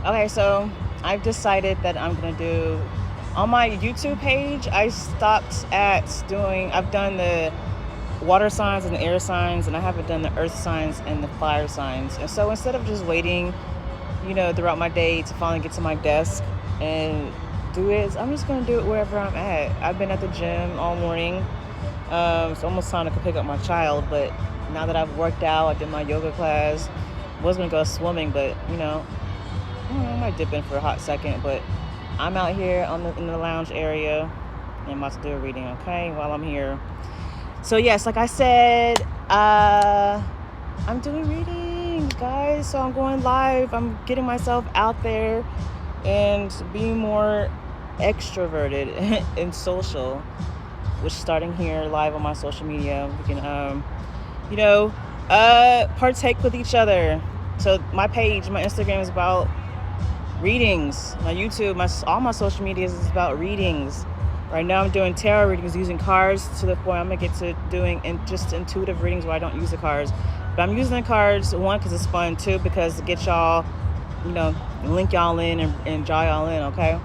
Okay, so I've decided that I'm going to do, on my YouTube page, I stopped at doing, I've done the water signs and the air signs, and I haven't done the earth signs and the fire signs. And so instead of just waiting, throughout my day to finally get to my desk and do it, I'm just going to do it wherever I'm at. I've been at the gym all morning. It's almost time to pick up my child, but now that I've worked out, I did my yoga class, was going to go swimming, but, I might dip in for a hot second, but I'm out here in the lounge area, and I'm about to do a reading, okay, while I'm here. So yes, like I said, I'm doing readings, guys. So I'm going live. I'm getting myself out there and being more extroverted and social, which starting here live on my social media, we can, partake with each other. So my page, my Instagram is about readings. My YouTube, all my social medias is about readings. Right now I'm doing tarot readings using cards to the point I'm going to get to doing just intuitive readings where I don't use the cards. But I'm using the cards, one, because it's fun, two, because to get y'all, link y'all in and draw y'all in, okay?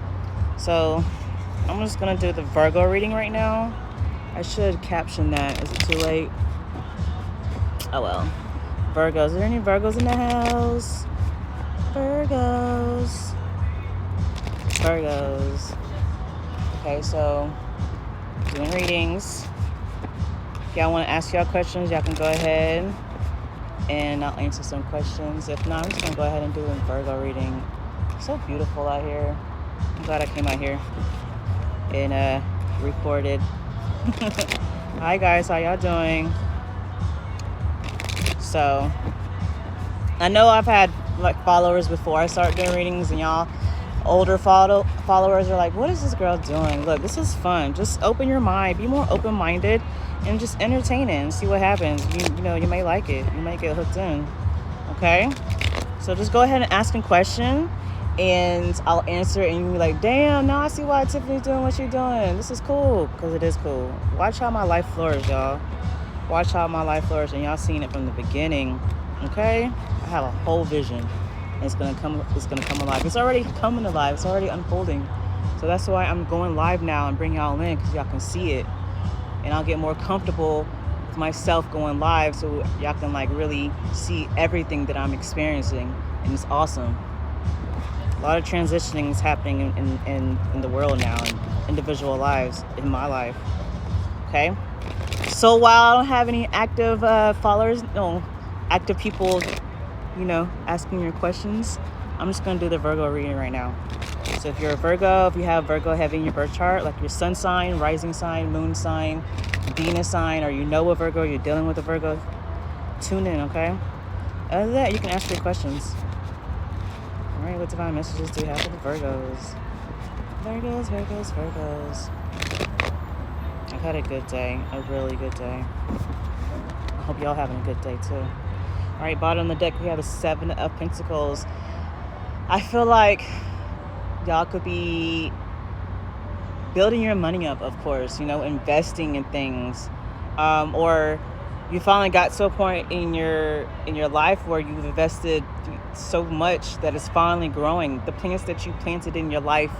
So I'm just going to do the Virgo reading right now. I should caption that. Is it too late? Oh, well. Virgos. Is there any Virgos in the house? Virgos. Okay, so doing readings. If y'all want to ask y'all questions, y'all can go ahead and I'll answer some questions. If not, I'm just going to go ahead and do a Virgo reading. It's so beautiful out here. I'm glad I came out here and recorded. Hi guys, how y'all doing? So I know I've had followers before I start doing readings, and y'all older followers are like, what is this girl doing? Look, this is fun. Just open your mind, be more open-minded, and just entertain it and see what happens. You may like it. You might get hooked in. Okay? So just go ahead and ask a question, and I'll answer it, and you'll be like, damn, now I see why Tiffany's doing what she's doing. This is cool, because it is cool. Watch how my life flourishes, y'all. Watch how my life flourishes, and y'all seen it from the beginning. Okay? I have a whole vision. It's gonna come alive. It's already coming alive. It's already unfolding. So that's why I'm going live now and bring y'all in, because y'all can see it, and I'll get more comfortable with myself going live, so y'all can really see everything that I'm experiencing, and it's awesome. A lot of transitioning is happening in the world now, in individual lives, in my life. Okay. So while I don't have any active active people, asking your questions, I'm just going to do the Virgo reading right now. So if you're a Virgo, if you have Virgo heavy in your birth chart, like your sun sign, rising sign, moon sign, Venus sign, or a Virgo, you're dealing with a Virgo, tune in, okay? Other than that, you can ask your questions. All right, what divine messages do you have for the Virgos? Virgos. I've had a good day, a really good day. I hope y'all having a good day too. All right, bottom of the deck, we have the 7 of Pentacles. I feel like y'all could be building your money up, of course, investing in things. Or you finally got to a point in your life where you've invested so much that it's finally growing. The plants that you planted in your life,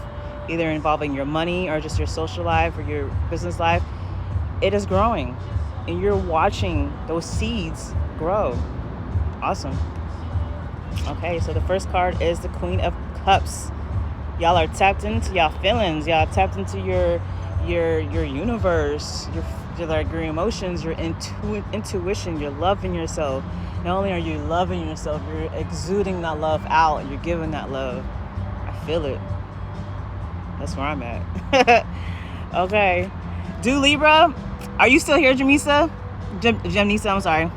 either involving your money or just your social life or your business life, it is growing. And you're watching those seeds grow. Awesome. Okay, so the first card is the Queen of Cups. Y'all are tapped into y'all feelings. Y'all tapped into your universe, your emotions, your intuition. You're loving yourself. Not only are you loving yourself, you're exuding that love out, and you're giving that love. I feel it. That's where I'm at. Okay. Do Libra. Are you still here, Jamisa? Jamisa, I'm sorry.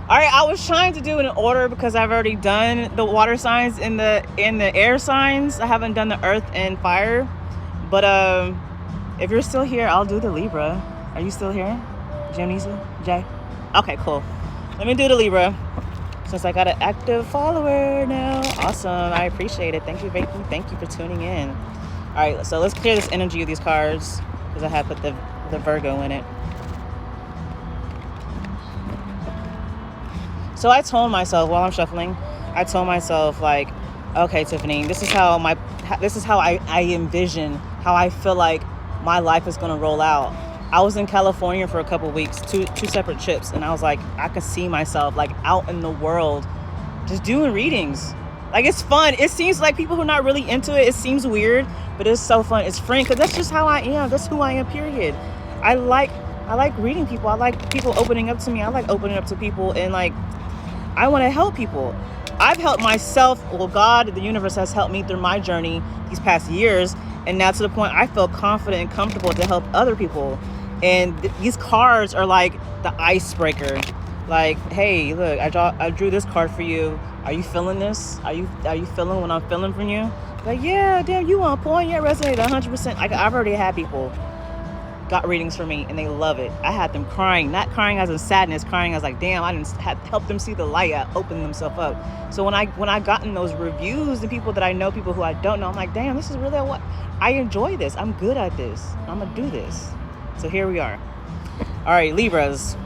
All right, I was trying to do it in order because I've already done the water signs and the air signs. I haven't done the earth and fire. But if you're still here, I'll do the Libra. Are you still here, Jamisa? Jay? Okay, cool. Let me do the Libra, since I got an active follower now. Awesome. I appreciate it. Thank you for tuning in. All right, so let's clear this energy of these cards, because I have put the Virgo in it. So I told myself while I'm shuffling, Okay, Tiffany, this is how I envision how I feel like my life is going to roll out. I was in California for a couple of weeks, two separate trips, and I was like, I could see myself like out in the world just doing readings. Like, it's fun. It seems like people who are not really into it, it seems weird, but it's so fun. It's friend, because that's just how I am. That's who I am, period. I like reading people. I like people opening up to me. I like opening up to people, and like, I want to help people. I've helped myself. Well, God, the universe has helped me through my journey these past years. And now to the point I feel confident and comfortable to help other people. And these cards are like the icebreaker. Like, hey, look, I drew this card for you. Are you feeling this? Are you feeling what I'm feeling from you? Like, yeah, damn, you on point. Yeah, resonate 100%. I've already had people got readings for me and they love it. I had them crying, not crying as in sadness, crying as like, damn, I didn't help them see the light, open themselves up. So when I gotten those reviews and people that I know, people who I don't know, I'm like, damn, this is really what I enjoy. This, I'm good at this, I'm gonna do this. So here we are. All right, Libras,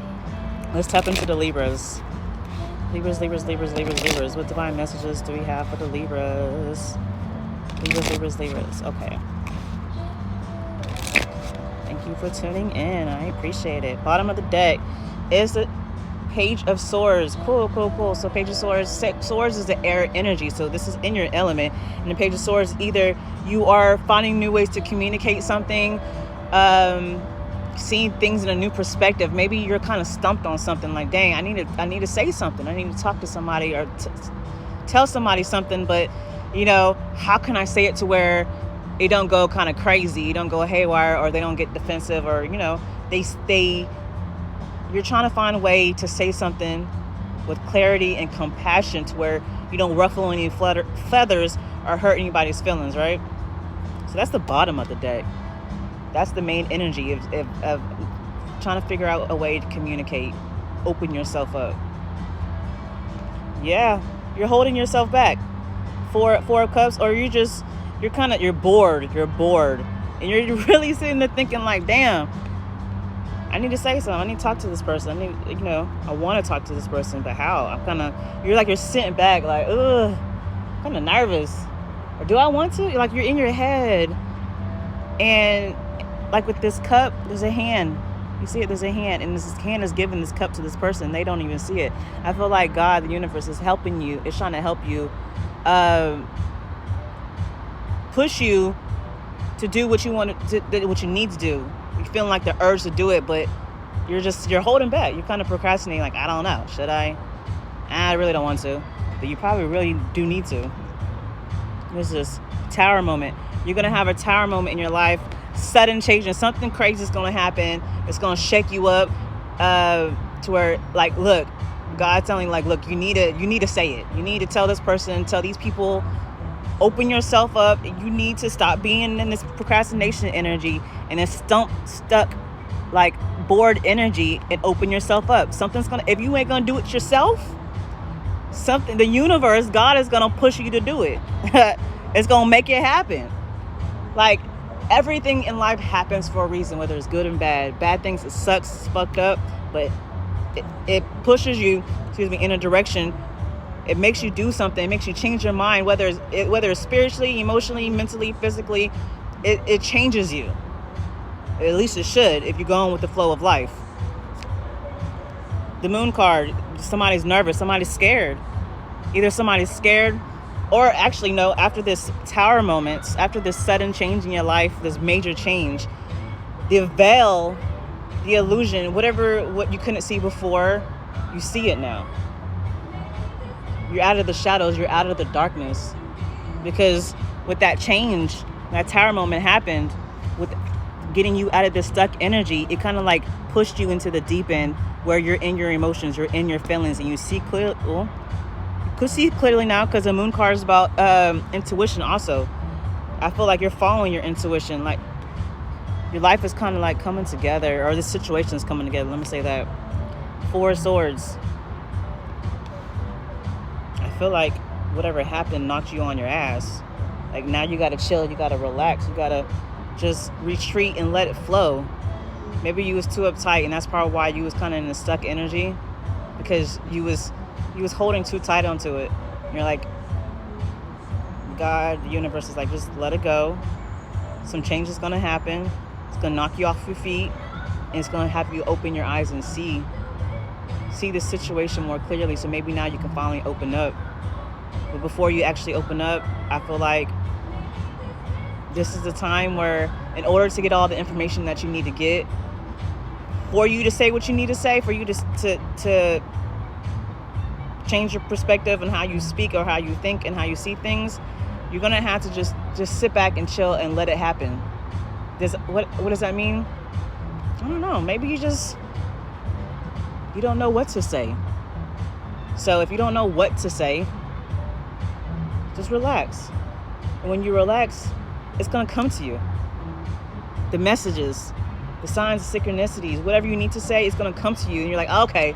let's tap into the Libras. Libras. What divine messages do we have for the Libras? Libras. Okay, thank you for tuning in. I appreciate it. Bottom of the deck is the Page of Swords. Cool. So Page of Swords. Swords is the air energy. So this is in your element. And the Page of Swords, either you are finding new ways to communicate something, seeing things in a new perspective. Maybe you're kind of stumped on something. Like, dang, I need to say something. I need to talk to somebody or tell somebody something. But how can I say it to where it don't go kind of crazy, you don't go haywire, or they don't get defensive, or you're trying to find a way to say something with clarity and compassion to where you don't ruffle any feathers or hurt anybody's feelings, right? So that's the bottom of the deck. That's the main energy of trying to figure out a way to communicate, open yourself up. Yeah, you're holding yourself back. Four of Cups, or you're bored, and you're really sitting there thinking like, damn, I need to say something. I need to talk to this person. I want to talk to this person, but how? You're sitting back like, ugh, kind of nervous. Or do I want to? Like, you're in your head. And like with this cup, there's a hand. You see it, there's a hand, and this hand is giving this cup to this person. They don't even see it. I feel like God, the universe, is helping you. It's trying to help you, push you to do what you want to, what you need to do. You're feeling like the urge to do it, but you're holding back. You're kind of procrastinating. Like, I don't know. Should I? I really don't want to. But you probably really do need to. There's this tower moment. You're going to have a tower moment in your life. Sudden change, and something crazy is going to happen. It's going to shake you up to where, like, look, God's telling, like, look, you need to say it. You need to tell this person, tell these people, open yourself up. You need to stop being in this procrastination energy and this stuck, like, bored energy, and open yourself up. If you ain't going to do it yourself, the universe, God is going to push you to do it. It's going to make it happen. Like, everything in life happens for a reason, whether it's good and bad. Bad things, it sucks, it's fucked up, but it pushes you, in a direction. It makes you do something. It makes you change your mind, whether it's spiritually, emotionally, mentally, physically. It changes you. At least it should, if you're going with the flow of life. The Moon card, somebody's nervous, somebody's scared. Either somebody's scared, or actually, no, after this tower moment, after this sudden change in your life, this major change, the veil, the illusion, what you couldn't see before, you see it now. You're out of the shadows, you're out of the darkness. Because with that change, that tower moment happened, with getting you out of this stuck energy, it kind of like pushed you into the deep end where you're in your emotions, you're in your feelings, and you see clearly. Well, you could see clearly now, because the Moon card is about intuition also. I feel like you're following your intuition. Like, your life is kind of like coming together, or this situation is coming together. Let me say that. Four of Swords. I feel like whatever happened knocked you on your ass. Like, now you got to chill, you got to relax, you got to just retreat and let it flow. Maybe you was too uptight, and that's probably why you was kind of in a stuck energy, because you was holding too tight onto it. You're like, God, the universe is like, just let it go. Some change is going to happen. It's going to knock you off your feet, and it's going to have you open your eyes and see the situation more clearly. So maybe now you can finally open up. But before you actually open up, I feel like this is the time where, in order to get all the information that you need to get, for you to say what you need to say, for you to change your perspective on how you speak or how you think and how you see things, you're gonna have to just sit back and chill and let it happen. What does that mean? I don't know. Maybe you don't know what to say. So if you don't know what to say, just relax. And when you relax, it's gonna come to you. The messages, the signs, the synchronicities, whatever you need to say, it's gonna come to you, and you're like, okay,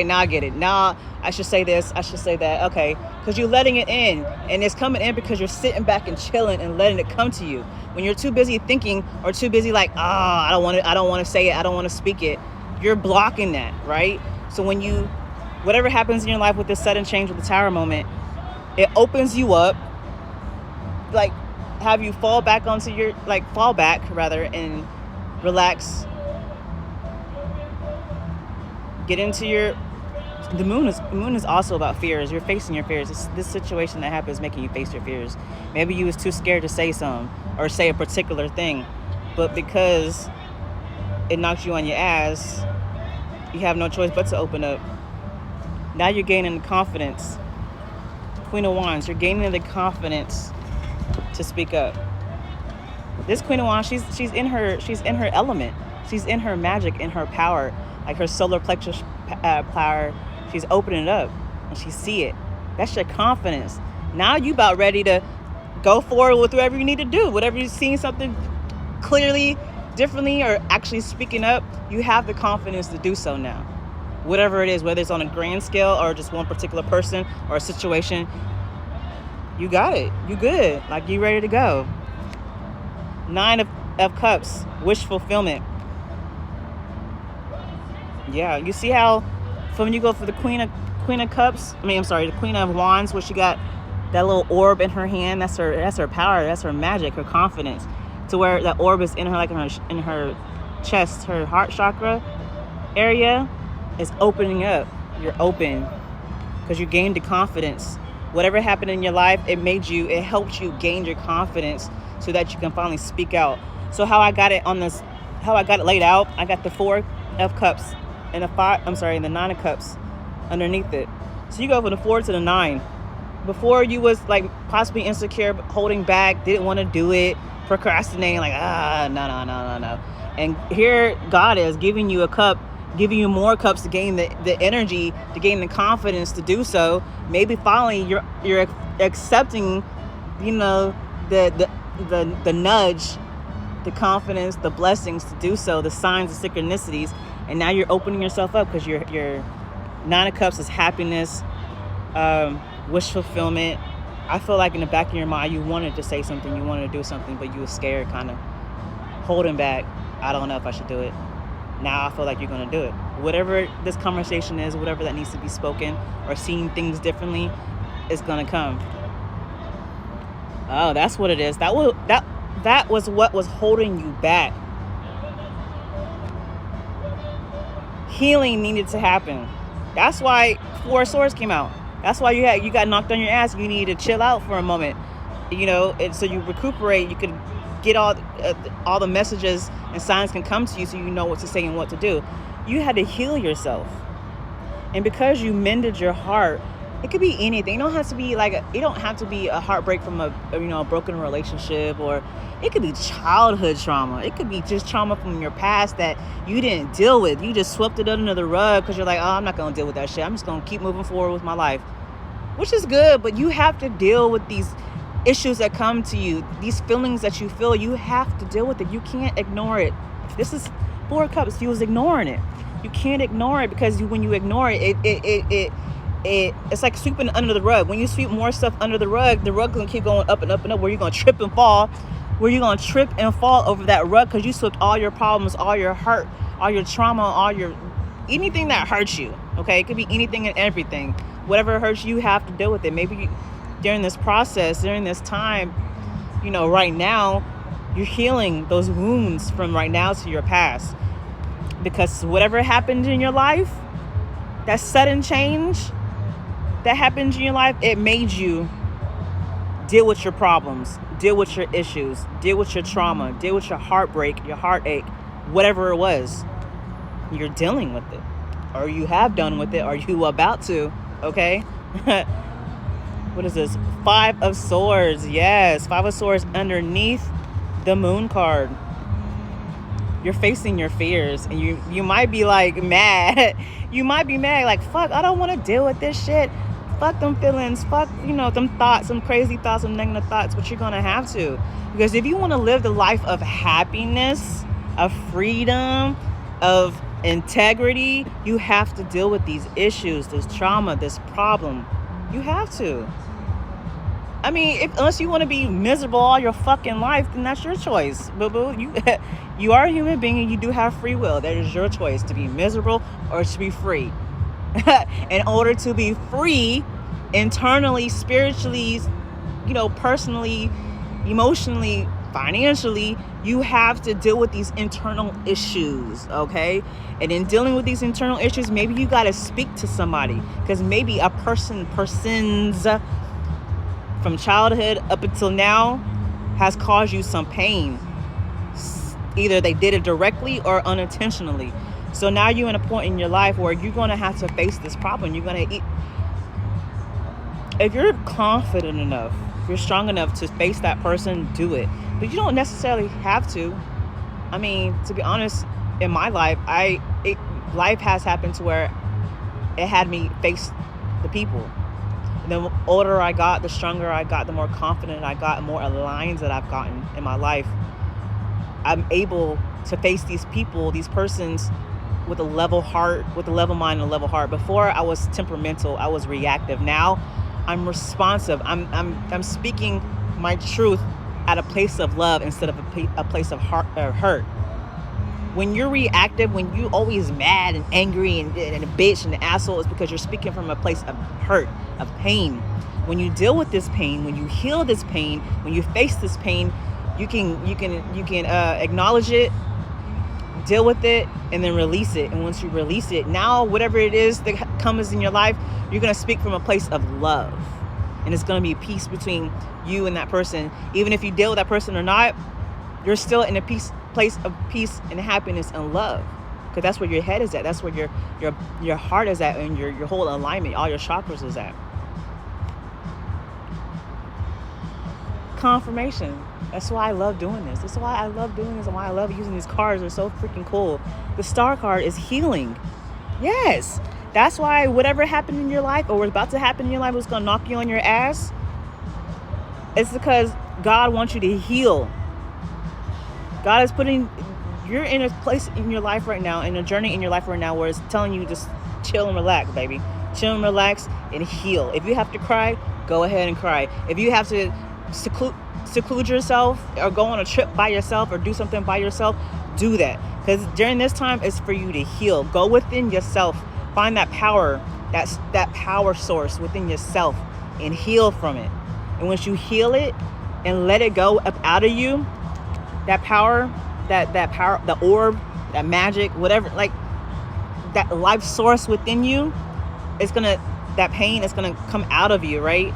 now I get it. Now I should say this, I should say that. Okay, because you're letting it in, and it's coming in because you're sitting back and chilling and letting it come to you. When you're too busy thinking or too busy like, I don't want to say it, I don't want to speak it, you're blocking that, right? So when whatever happens in your life with this sudden change with the Tower moment, it opens you up, like have you fall back and relax. Get into the moon is also about fears. You're facing your fears. This situation that happens making you face your fears. Maybe you was too scared to say something or say a particular thing, but because it knocks you on your ass, you have no choice but to open up. Now you're gaining the confidence. Queen of Wands, you're gaining the confidence to speak up. This Queen of Wands, she's in her element. She's in her magic, in her power, like her solar plexus power. She's opening it up, and she see it. That's your confidence. Now you about ready to go forward with whatever you need to do. Whatever you're seeing something clearly, differently, or actually speaking up, you have the confidence to do so now. Whatever it is, whether it's on a grand scale or just one particular person or a situation, you got it. You good. Like, you ready to go. 9 of Cups, wish fulfillment. Yeah, you see how when you go for the Queen of Cups, the Queen of Wands, where she got that little orb in her hand, that's her power, that's her magic, her confidence. To where that orb is in her, like in her chest, her heart chakra area is opening up. You're open because you gained the confidence. Whatever happened in your life, it helped you gain your confidence so that you can finally speak out. So how I got it laid out, I got the 4 of Cups and the 9 of Cups underneath it. So you go from the 4 to the 9. Before, you was like possibly insecure, holding back, didn't want to do it, procrastinating, like, no. And here God is giving you a cup, giving you more cups to gain the energy, to gain the confidence to do so. Maybe finally you're accepting, the nudge, the confidence, the blessings to do so, the signs, the synchronicities, and now you're opening yourself up because your 9 of Cups is happiness, wish fulfillment. I feel like in the back of your mind, you wanted to say something, you wanted to do something, but you were scared, kind of holding back. I don't know if I should do it. Now I feel like you're going to do it. Whatever this conversation is, whatever that needs to be spoken, or seeing things differently, is going to come. Oh, that's what it is. That was what was holding you back. Healing needed to happen. That's why 4 of Swords came out. That's why you got knocked on your ass. You needed to chill out for a moment, and so you recuperate. You could get all the messages and signs can come to you, so you know what to say and what to do. You had to heal yourself, and because you mended your heart, it could be anything. It don't have to be a heartbreak from a broken relationship, or it could be childhood trauma. It could be just trauma from your past that you didn't deal with. You just swept it under the rug because you're like, I'm not going to deal with that shit. I'm just going to keep moving forward with my life, which is good. But you have to deal with these issues that come to you, these feelings that you feel. You have to deal with it. You can't ignore it. This is 4 of Cups. You was ignoring it. You can't ignore it because when you ignore it, it's like sweeping under the rug. When you sweep more stuff under the rug gonna keep going up and up and up, where you're gonna trip and fall, over that rug because you swept all your problems, all your hurt, all your trauma, anything that hurts you. Okay, it could be anything and everything. Whatever hurts you, have to deal with it. Maybe during this process, during this time, you know, right now, you're healing those wounds from right now to your past. Because whatever happened in your life, that sudden change that happened in your life, it made you deal with your problems, deal with your issues, deal with your trauma, deal with your heartbreak, your heartache, whatever it was. You're dealing with it, or you have done with it, or you about to, okay? What is this? 5 of Swords. Yes, 5 of Swords underneath the Moon card. You're facing your fears, and you might be like mad. You might be mad, like, fuck, I don't want to deal with this shit. Fuck them feelings. Fuck, you know, them thoughts, some crazy thoughts, some negative thoughts. But you're gonna have to, because if you want to live the life of happiness, of freedom, of integrity, you have to deal with these issues, this trauma, this problem. You have to. I mean, unless you want to be miserable all your fucking life, then that's your choice, boo-boo. You are a human being, and you do have free will. That is your choice, to be miserable or to be free. In order to be free, internally, spiritually, you know, personally, emotionally, financially, you have to deal with these internal issues, okay? And in dealing with these internal issues, maybe you got to speak to somebody, because maybe a person's from childhood up until now has caused you some pain. Either they did it directly or unintentionally. So now you're in a point in your life where you're going to have to face this problem. You're going to if you're confident enough, if you're strong enough to face that person, do it. But you don't necessarily have to. I mean, to be honest, in my life, life has happened to where it had me face the people. The older I got, the stronger I got, the more confident I got, the more aligned that I've gotten in my life. I'm able to face these people, these persons, with a level heart, with a level mind and a level heart. Before, I was temperamental, I was reactive. Now, I'm responsive. I'm speaking my truth at a place of love instead of a place of hurt. When you're reactive, when you always mad and angry and a bitch and an asshole, it's because you're speaking from a place of hurt, of pain. When you deal with this pain, when you heal this pain, when you face this pain, you can acknowledge it, deal with it, and then release it. And once you release it, now whatever it is that comes in your life, you're going to speak from a place of love. And it's going to be peace between you and that person. Even if you deal with that person or not, you're still in a place of peace and happiness and love. Because that's where your head is at. That's where your heart is at, and your whole alignment, all your chakras is at. Confirmation. That's why I love doing this. That's why I love doing this, and why I love using these cards. They're so freaking cool. The Star card is healing. Yes. That's why whatever happened in your life, or what's about to happen in your life, was going to knock you on your ass, it's because God wants you to heal. God is you're in a place in your life right now, in a journey in your life right now, where it's telling you just chill and relax, baby. Chill and relax and heal. If you have to cry, go ahead and cry. If you have to seclude yourself, or go on a trip by yourself, or do something by yourself, do that. Because during this time, it's for you to heal. Go within yourself. Find that power, that power source within yourself, and heal from it. And once you heal it and let it go up out of you, that power, that power, the orb, that magic, whatever, like that life source within you, that pain is gonna come out of you, right?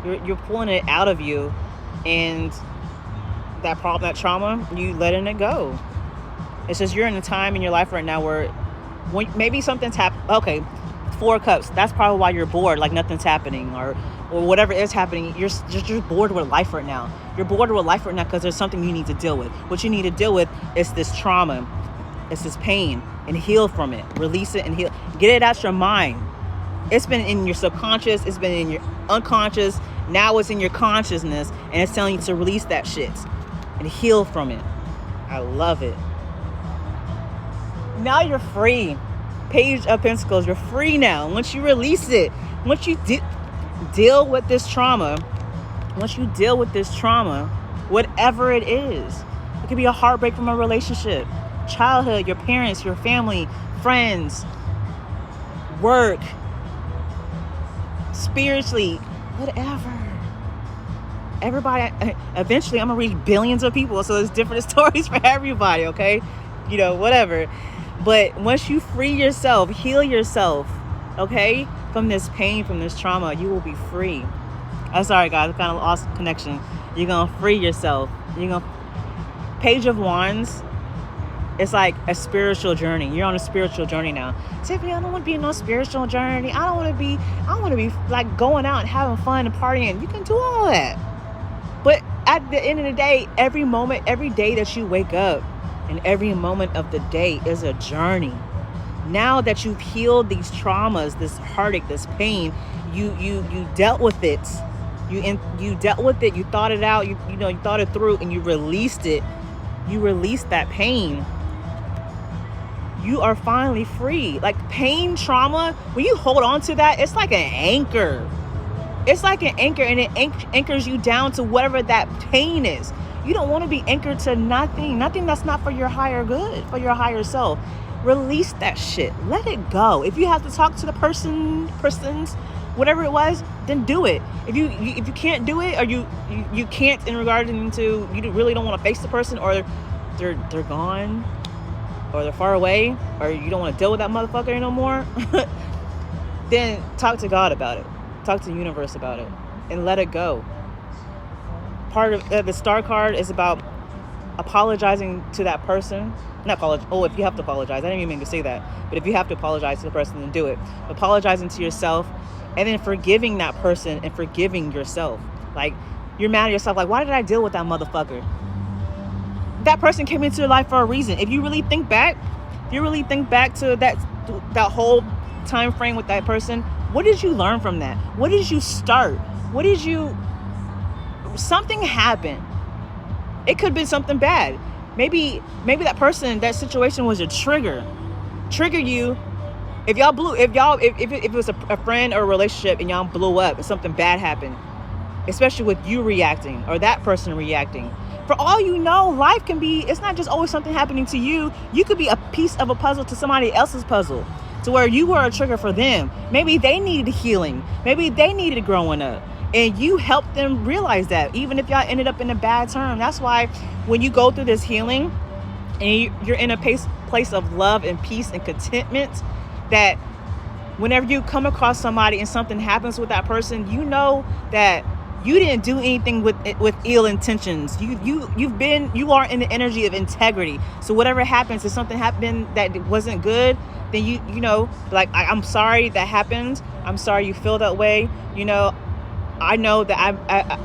You're pulling it out of you, and that problem, that trauma, you letting it go. It's just you're in a time in your life right now where maybe something's happened. Okay, 4 of Cups. That's probably why you're bored, like nothing's happening, or whatever is happening. You're bored with life right now. You're bored with life right now because there's something you need to deal with. What you need to deal with is this trauma, it's this pain, and heal from it. Release it and heal. Get it out your mind. It's been in your subconscious. It's been in your unconscious. Now it's in your consciousness, and it's telling you to release that shit and heal from it. I love it. Now you're free. Page of Pentacles. You're free now. Once you release it, once you deal with this trauma, whatever it is, it could be a heartbreak from a relationship, childhood, your parents, your family, friends, work, spiritually, whatever. Everybody, eventually I'm gonna reach billions of people, so there's different stories for everybody, okay? Whatever. But once you free yourself, heal yourself, okay, from this pain, from this trauma, you will be free. I'm sorry, guys, I kind of lost connection. You're gonna free yourself. Page of Wands, it's like a spiritual journey. You're on a spiritual journey now. Tiffany, I don't want to be on no spiritual journey. I want to be like going out and having fun and partying. You can do all that. But at the end of the day, every moment, every day that you wake up and every moment of the day is a journey. Now that you've healed these traumas, this heartache, this pain, you dealt with it. You dealt with it. You thought it out. You thought it through, and you released it. You released that pain. You are finally free. Like pain, trauma, when you hold on to that, it's like an anchor. It's like an anchor, and it anchors you down to whatever that pain is. You don't want to be anchored to nothing that's not for your higher good, for your higher self. Release that shit. Let it go. If you have to talk to the persons, whatever it was, then do it. If you can't do it, or you can't in regarding to, you really don't want to face the person, or they're gone, or they're far away, or you don't want to deal with that motherfucker no more, then talk to God about it. Talk to the universe about it and let it go. Part of the star card is about apologizing to that person. Not apologize. Oh, if you have to apologize. I didn't even mean to say that. But if you have to apologize to the person, then do it. Apologizing to yourself, and then forgiving that person and forgiving yourself. Like, you're mad at yourself. Like, why did I deal with that motherfucker? That person came into your life for a reason. If you really think back to that whole time frame with that person, what did you learn from that? What did you start? Something happened. It could have been something bad. Maybe that person, that situation was a trigger you. If it was a friend or a relationship and y'all blew up and something bad happened, especially with you reacting or that person reacting, for all you know, life can be, it's not just always something happening to you. You could be a piece of a puzzle to somebody else's puzzle, to where you were a trigger for them. Maybe they needed healing. Maybe they needed growing up. And you helped them realize that, even if y'all ended up in a bad term. That's why when you go through this healing and you're in a place of love and peace and contentment, that whenever you come across somebody and something happens with that person, you know that you didn't do anything with ill intentions. You are in the energy of integrity. So whatever happens, if something happened that wasn't good, then you know, like, I'm sorry that happened. I'm sorry you feel that way. I know that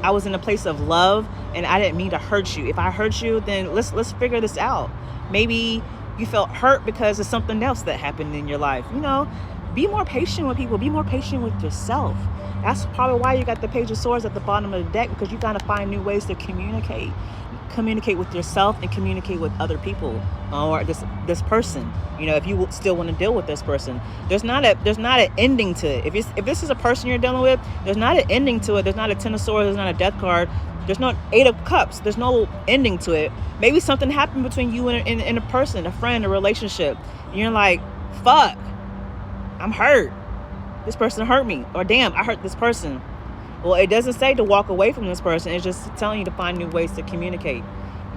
I was in a place of love, and I didn't mean to hurt you. If I hurt you, then let's figure this out. Maybe you felt hurt because of something else that happened in your life. Be more patient with people. Be more patient with yourself. That's probably why you got the Page of Swords at the bottom of the deck, because you got to find new ways to communicate with yourself and communicate with other people, or this person. If you still want to deal with this person, there's not an ending to it. If this is a person you're dealing with, there's not an ending to it. There's not a Ten of Swords. There's not a Death card. There's no Eight of Cups. There's no ending to it. Maybe something happened between you and a person, a friend, a relationship, and you're like, fuck, I'm hurt. This person hurt me, or damn, I hurt this person. Well, it doesn't say to walk away from this person. It's just telling you to find new ways to communicate.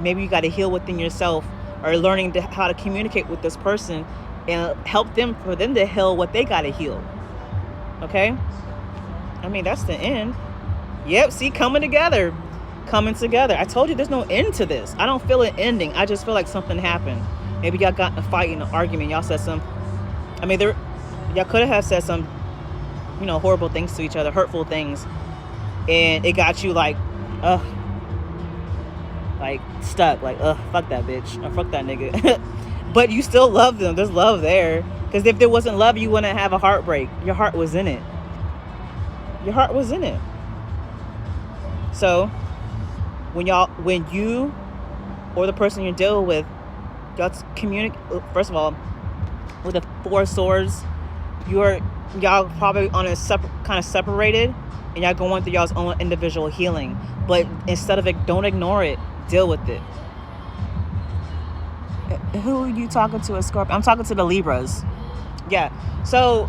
Maybe you got to heal within yourself, or learning how to communicate with this person and help them, for them to heal what they got to heal. Okay? I mean, that's the end. Yep, see, coming together. I told you there's no end to this. I don't feel an ending. I just feel like something happened. Maybe y'all got in a fight, in an argument. Y'all said some, y'all could have said some, horrible things to each other, hurtful things. And it got you like stuck, fuck that bitch, or fuck that nigga. But you still love them. There's love there. Because if there wasn't love, you wouldn't have a heartbreak. Your heart was in it. So when you or the person you're dealing with, y'all communicate. First of all, with the Four of Swords, y'all probably on a kind of separated, and y'all going through y'all's own individual healing. But instead of it, don't ignore it. Deal with it. Who are you talking to, a Scorpio? I'm talking to the Libras. Yeah. So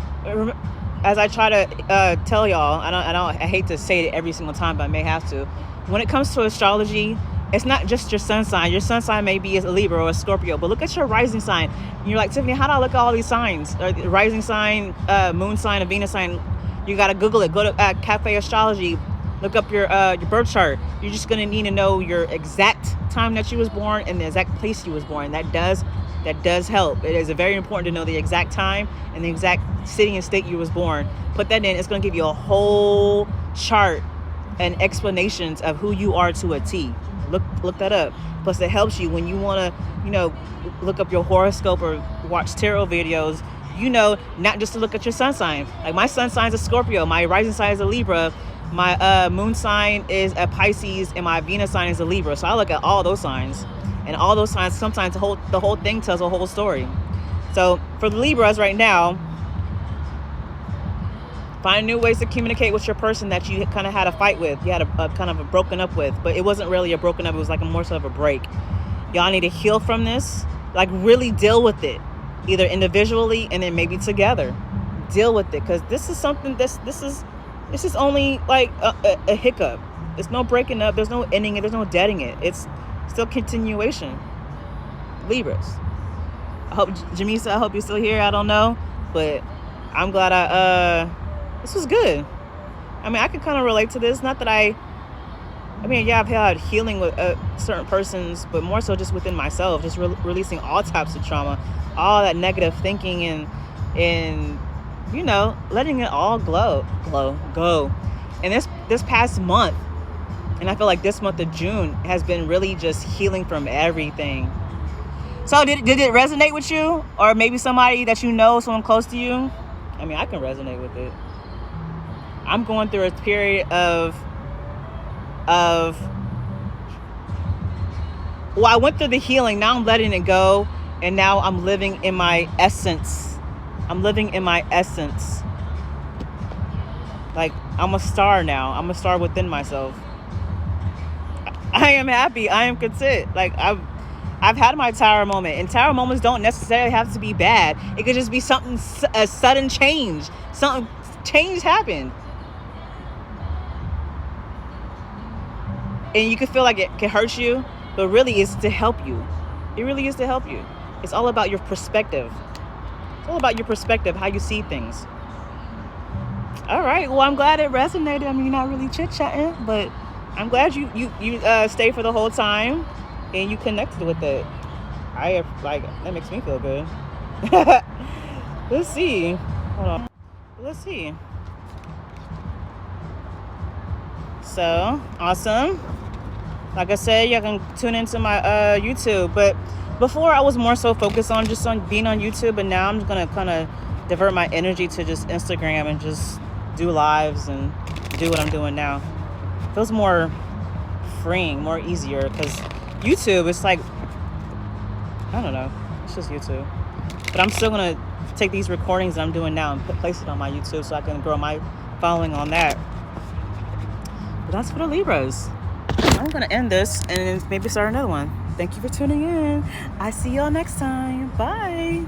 as I try to tell y'all, I hate to say it every single time, but I may have to. when it comes to astrology, it's not just your sun sign. Your sun sign may be a Libra or a Scorpio, but look at your rising sign. And you're like, Tiffany, how do I look at all these signs? Rising sign, moon sign, a Venus sign. You got to Google it. Go to Cafe Astrology. Look up your birth chart. You're just going to need to know your exact time that you was born and the exact place you was born. That does help. It is very important to know the exact time and the exact city and state you was born. Put that in. It's going to give you a whole chart and explanations of who you are to a T. Look that up. Plus, it helps you when you want to, look up your horoscope or watch tarot videos. Not just to look at your sun sign. Like my sun sign is a Scorpio, my rising sign is a Libra, my moon sign is a Pisces, and my Venus sign is a Libra. So I look at all those signs, and all those signs. Sometimes the whole thing tells a whole story. So for the Libras right now, find new ways to communicate with your person that you kind of had a fight with. You had a kind of a broken up with, but it wasn't really a broken up. It was like more so of a break. Y'all need to heal from this. Like really deal with it, either individually and then maybe together. Deal with it, because this is something. This is only like a hiccup. There's no breaking up. There's no ending it. There's no deading it. It's still continuation. Libras. I hope Jamisa. I hope you're still here. I don't know, but I'm glad this was good. I mean, I can kind of relate to this. Not that I've had healing with certain persons, but more so just within myself, just releasing all types of trauma, all that negative thinking, and letting it all go. And this past month, and I feel like this month of June has been really just healing from everything. So did it resonate with you, or maybe somebody that someone close to you? I mean, I can resonate with it. I'm going through a period of I went through the healing. Now I'm letting it go, and now I'm living in my essence. Like I'm a star now. I'm a star within myself. I am happy. I am content. Like I've had my tower moment, and tower moments don't necessarily have to be bad. It could just be something, a sudden change. Change happened. And you can feel like it can hurt you, but really it's to help you. It really is to help you. It's all about your perspective. It's all about your perspective, how you see things. All right. Well, I'm glad it resonated. I mean, you're not really chit-chatting, but I'm glad you stayed for the whole time and you connected with it. That makes me feel good. Let's see. Hold on. Let's see. So awesome. Like I said, you can tune into my YouTube, but before I was more so focused on just on being on YouTube, but now I'm just gonna kind of divert my energy to just Instagram and just do lives and do what I'm doing now. It feels more freeing, more easier, because YouTube, it's like, I don't know, it's just YouTube. But I'm still gonna take these recordings that I'm doing now and place it on my YouTube so I can grow my following on that. But that's for the Libras. I'm going to end this and maybe start another one. Thank you for tuning in. I see y'all next time. Bye.